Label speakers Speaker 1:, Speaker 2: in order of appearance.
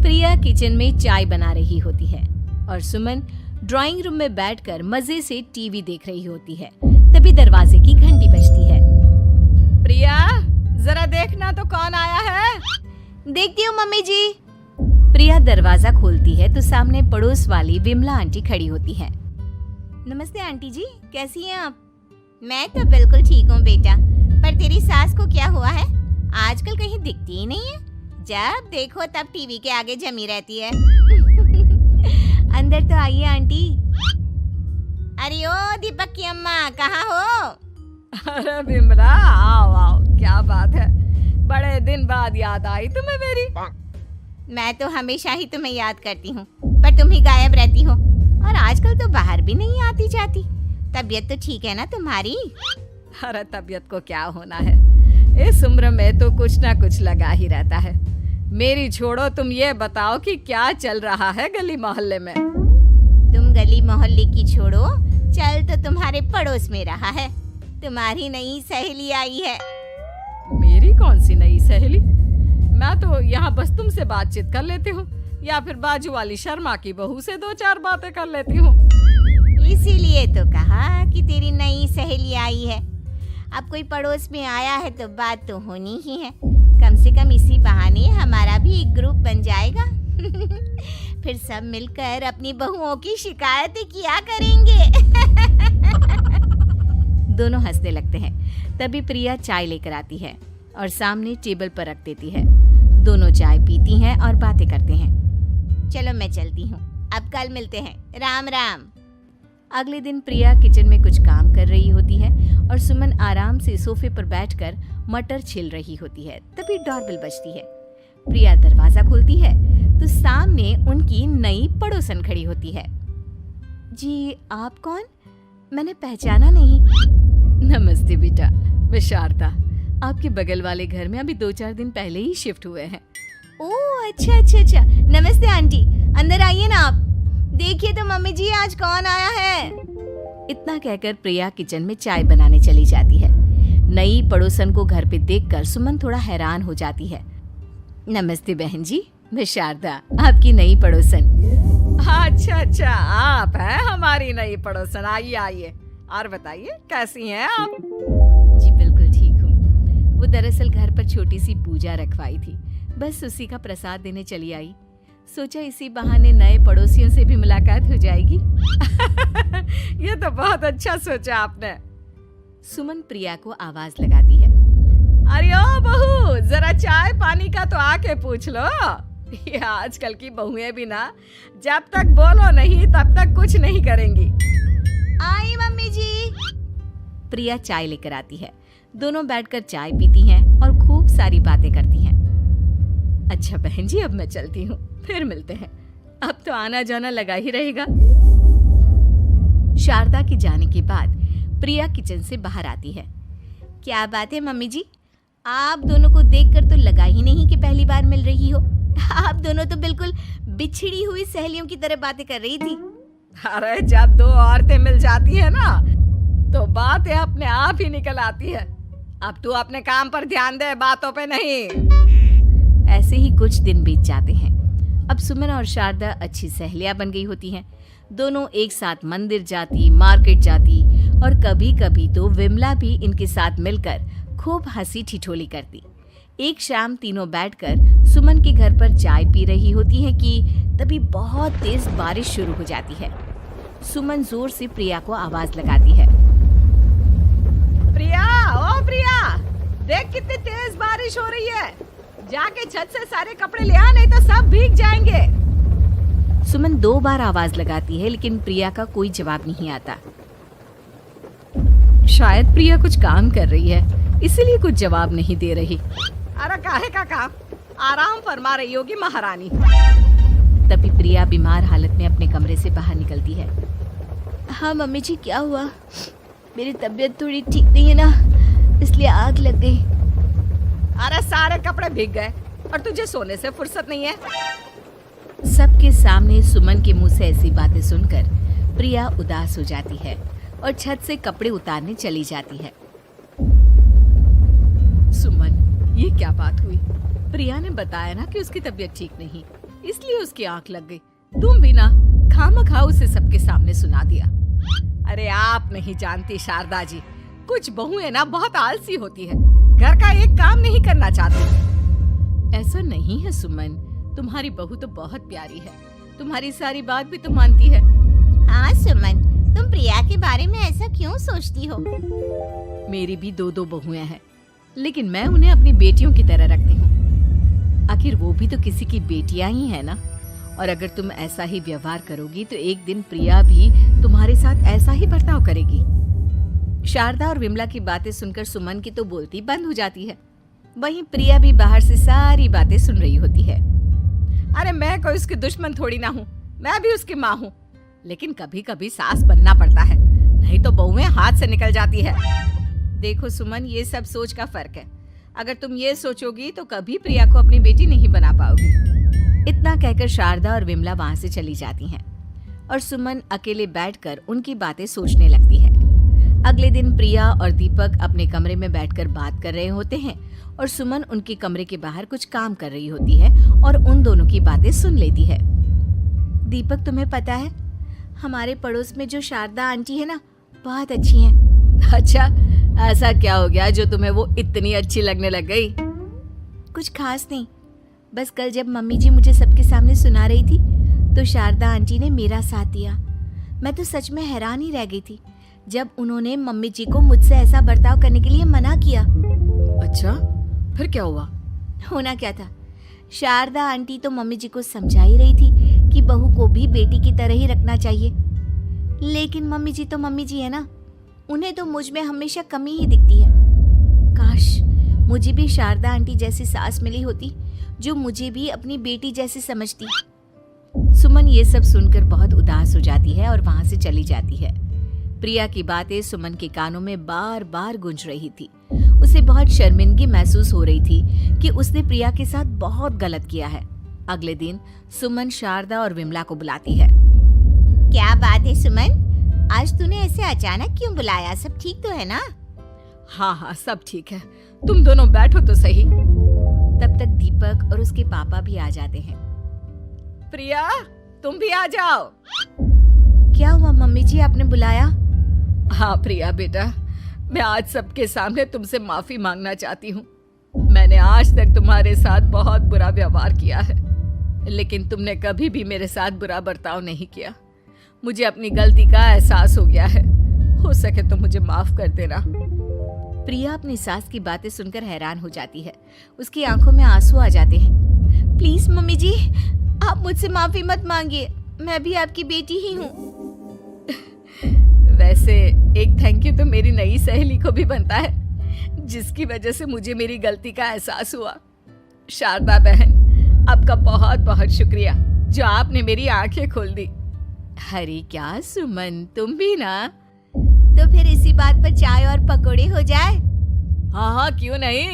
Speaker 1: प्रिया kitchen में चाय बना रही होती है और सुमन ड्राइंग रूम में बैठकर मजे से टीवी देख रही होती है। तभी दरवाजे की घंटी बजती है।
Speaker 2: प्रिया, जरा देखना तो कौन आया है।
Speaker 1: देखती हूँ मम्मी जी। प्रिया दरवाजा खोलती है तो सामने पड़ोस वाली विमला आंटी खड़ी होती है। नमस्ते आंटी जी, कैसी हैं आप?
Speaker 3: मैं तो बिल्कुल ठीक हूँ बेटा, पर तेरी सास को क्या हुआ है? आजकल कहीं दिखती ही नहीं है। जब देखो तब टीवी के आगे जमी रहती है।
Speaker 1: अंदर तो आइए आंटी।
Speaker 3: अरे ओ दीपक की अम्मा, कहाँ हो?
Speaker 2: अरे विमला, आओ आओ, क्या बात है, बड़े दिन बाद याद आई तुम्हें मेरी।
Speaker 3: मैं तो हमेशा ही तुम्हें याद करती हूँ, पर तुम ही गायब रहती हो और आजकल तो बाहर भी नहीं आती जाती। तबीयत तो ठीक है ना तुम्हारी?
Speaker 2: अरे तबीयत को क्या होना है, इस उम्र में तो कुछ ना कुछ लगा ही रहता है। मेरी छोड़ो, तुम ये बताओ कि क्या चल रहा है गली मोहल्ले में।
Speaker 3: तुम गली मोहल्ले की छोड़ो, चल तो तुम्हारे पड़ोस में रहा है। तुम्हारी नई सहेली आई है।
Speaker 2: मेरी कौन सी नई सहेली? मैं तो यहाँ बस तुमसे बातचीत कर लेती हूँ या फिर बाजू वाली शर्मा की बहू से 2-4 बातें कर लेती हूँ।
Speaker 3: इसीलिए तो कहा कि तेरी नई सहेली आई है। अब कोई पड़ोस में आया है तो बात तो होनी ही है। कम से कम इसी बहाने हमारा भी एक ग्रुप बन जाएगा। फिर सब मिलकर अपनी बहुओं की शिकायतें किया करेंगे।
Speaker 1: दोनों हंसने लगते हैं। तभी प्रिया चाय लेकर आती है और सामने टेबल पर रख देती है। दोनों चाय पीती हैं और बातें करते हैं।
Speaker 3: चलो मैं चलती हूँ, अब कल मिलते हैं। राम राम।
Speaker 1: अगले दिन प्रिया किचन में कुछ काम कर रही होती है और सुमन आराम से सोफे पर बैठकर मटर छिल रही होती है। तभी डोरबेल बजती है। प्रिया दरवाजा खोलती है तो सामने उनकी नई पड़ोसन खड़ी होती है। जी, आप कौन? मैंने पहचाना नहीं।
Speaker 2: नमस्ते बेटा, मैं शारदा, आपके बगल वाले घर में अभी 2-4 दिन पहले ही शिफ्ट हुए हैं।
Speaker 1: ओह अच्छा। नमस्ते आंटी, अंदर आइए ना आप। देखिए तो मम्मी जी, आज कौन आया है। इतना कहकर प्रिया किचन में चाय बनाने चली जाती है। नई पड़ोसन को घर पे देखकर सुमन थोड़ा हैरान हो जाती है। नमस्ते बहन जी, मैं शारदा, आपकी नई पड़ोसन।
Speaker 2: अच्छा, आप हैं हमारी नई पड़ोसन। आइए आइए, और बताइए कैसी हैं आप?
Speaker 1: जी बिल्कुल ठीक हूँ। वो दरअसल घर पर छोटी सी पूजा रखवाई थी, बस उसी का प्रसाद देने चली आई। सोचा इसी बहाने नए पड़ोसियों से भी मुलाकात हो जाएगी।
Speaker 2: ये तो बहुत अच्छा सोचा आपने।
Speaker 1: सुमन प्रिया को आवाज लगाती है।
Speaker 2: अरे ओ बहू, जरा चाय पानी का तो आके पूछ लो। ये आजकल की बहुएं भी ना, जब तक बोलो नहीं तब तक कुछ नहीं करेंगी।
Speaker 3: आई मम्मी जी।
Speaker 1: प्रिया चाय लेकर आती है। दोनों बैठकर चाय पीती हैं और खूब सारी बातें करती हैं।
Speaker 2: अच्छा बहन जी, अब मैं चलती हूँ, फिर मिलते हैं। अब तो आना जाना लगा ही रहेगा।
Speaker 1: शारदा के जाने के बाद प्रिया किचन से बाहर आती है।
Speaker 3: क्या बात है मम्मी जी, आप दोनों को देखकर तो लगा ही नहीं कि पहली बार मिल रही हो। आप दोनों तो बिल्कुल बिछड़ी हुई सहेलियों की तरह बातें कर रही थी।
Speaker 2: अरे जब 2 औरतें मिल जाती है ना, तो बातें अपने आप ही निकल आती है। अब तू अपने काम पर ध्यान दे, बातों पे नहीं।
Speaker 1: ऐसे ही कुछ दिन बीत जाते हैं। अब सुमन और शारदा अच्छी सहेलियां बन गई होती हैं। दोनों एक साथ मंदिर जाती, मार्केट जाती और कभी कभी तो विमला भी इनके साथ मिलकर खूब हंसी ठिठोली करती। एक शाम तीनों बैठकर सुमन के घर पर चाय पी रही होती हैं कि तभी बहुत तेज बारिश शुरू हो जाती है। सुमन जोर से प्रिया को आवाज लगाती है।
Speaker 2: प्रिया, ओ प्रिया, देख कितनी तेज बारिश हो रही है। जाके छत से सारे कपड़े ले आ, नहीं तो सब भीग जाएंगे।
Speaker 1: सुमन 2 बार आवाज लगाती है लेकिन प्रिया का कोई जवाब नहीं आता। शायद प्रिया कुछ काम कर रही है, इसीलिए कुछ जवाब नहीं दे रही।
Speaker 2: अरे काहे का काम, आराम फरमा रही होगी महारानी।
Speaker 1: तभी प्रिया बीमार हालत में अपने कमरे से बाहर निकलती है। हाँ मम्मी जी, क्या हुआ? मेरी तबीयत थोड़ी ठीक नहीं है ना, इसलिए आग लग गई।
Speaker 2: अरे सारे कपड़े भीग गए और तुझे सोने से फुर्सत नहीं है।
Speaker 1: सबके सामने सुमन के मुंह से ऐसी बातें सुनकर प्रिया उदास हो जाती है और छत से कपड़े उतारने चली जाती है।
Speaker 2: सुमन, ये क्या बात हुई? प्रिया ने बताया ना कि उसकी तबीयत ठीक नहीं। इसलिए उसकी आंख लग गई। तुम भी ना खामखा उसे सबके सामने सुना दिया। अरे आप नहीं जानती शारदा जी, कुछ बहुएं ना बहुत आलसी होती है, घर का एक काम नहीं करना चाहती। ऐसा नहीं है सुमन, तुम्हारी बहू तो बहुत प्यारी है, तुम्हारी सारी बात भी तो मानती है।
Speaker 3: हाँ सुमन, तुम प्रिया के बारे में ऐसा क्यों सोचती हो?
Speaker 2: मेरी भी दो बहुएं हैं, लेकिन मैं उन्हें अपनी बेटियों की तरह रखती हूँ। आखिर वो भी तो किसी की बेटियां ही है ना। और अगर तुम ऐसा ही व्यवहार करोगी तो एक दिन प्रिया भी तुम्हारे साथ ऐसा ही बर्ताव करेगी। शारदा और विमला की बातें सुनकर सुमन की तो बोलती बंद हो जाती है। वहीं प्रिया भी बाहर से सारी बातें सुन रही होती है। अरे मैं कोई उसकी दुश्मन थोड़ी ना हूँ, मैं भी उसकी माँ हूँ, लेकिन कभी कभी सास बनना पड़ता है, नहीं तो बहुएं हाथ से निकल जाती है। देखो सुमन, ये सब सोच का फर्क है। अगर तुम ये सोचोगी तो कभी प्रिया को अपनी बेटी नहीं बना पाओगी। इतना कहकर शारदा और विमला वहां से चली जाती हैं और सुमन अकेले बैठकर उनकी बातें सोचने लगती है। अगले दिन प्रिया और दीपक अपने कमरे में बैठकर बात कर रहे होते हैं और सुमन उनके कमरे के बाहर कुछ काम कर रही होती है और उन दोनों की बातें सुन लेती है। दीपक, तुम्हें पता है हमारे पड़ोस में जो शारदा आंटी है ना, बहुत अच्छी हैं। अच्छा, ऐसा क्या हो गया जो तुम्हें वो इतनी अच्छी लगने लग गई? कुछ खास नहीं, बस कल जब मम्मी जी मुझे सबके सामने सुना रही थी तो शारदा आंटी ने मेरा साथ दिया। मैं तो सच में हैरान ही रह गई थी जब उन्होंने मम्मी जी को मुझसे ऐसा बर्ताव करने के लिए मना किया। अच्छा, फिर क्या हुआ? होना क्या था, शारदा आंटी तो मम्मी जी को समझा ही रही थी कि बहू को भी बेटी की तरह ही रखना चाहिए, लेकिन मम्मी जी तो मम्मी जी है ना, उन्हें तो मुझ में हमेशा कमी ही दिखती है। काश मुझे भी शारदा आंटी जैसी सास मिली होती जो मुझे भी अपनी बेटी जैसी समझती। सुमन ये सब सुनकर बहुत उदास हो जाती है और वहां से चली जाती है। प्रिया की बातें सुमन के कानों में बार बार गूंज रही थी। उसे बहुत शर्मिंदगी महसूस हो रही थी कि उसने प्रिया के साथ बहुत गलत किया है। अगले दिन सुमन शारदा और विमला को बुलाती है।
Speaker 3: क्या बात है सुमन, आज तूने ऐसे अचानक क्यों बुलाया? सब ठीक तो है ना?
Speaker 2: हाँ हाँ, सब ठीक है, तुम दोनों बैठो तो सही। तब तक दीपक और उसके पापा भी आ जाते हैं। प्रिया, तुम भी आ जाओ।
Speaker 3: क्या हुआ मम्मी जी, आपने बुलाया?
Speaker 2: हाँ प्रिया बेटा, मैं आज सबके सामने तुमसे माफी मांगना चाहती हूँ। मैंने आज तक तुम्हारे साथ बहुत बुरा व्यवहार किया है, लेकिन तुमने कभी भी मेरे साथ बुरा बर्ताव नहीं किया। मुझे अपनी गलती का एहसास हो गया है, हो सके तो मुझे माफ कर देना। प्रिया अपनी सास की बातें सुनकर हैरान हो जाती है। उसकी आंखों में आंसू आ जाते हैं।
Speaker 3: प्लीज मम्मी जी, आप मुझसे माफी मत मांगिए, मैं भी आपकी बेटी ही हूँ।
Speaker 2: वैसे एक थैंक यू तो मेरी नई सहेली को भी बनता है, जिसकी वजह से मुझे मेरी गलती का एहसास हुआ। शारदा बहन, आपका बहुत बहुत शुक्रिया जो आपने मेरी आंखें खोल दी। अरे क्या सुमन, तुम भी ना?
Speaker 3: तो फिर इसी बात पर चाय और पकोड़े हो जाए?
Speaker 2: हाँ हाँ, क्यों नहीं।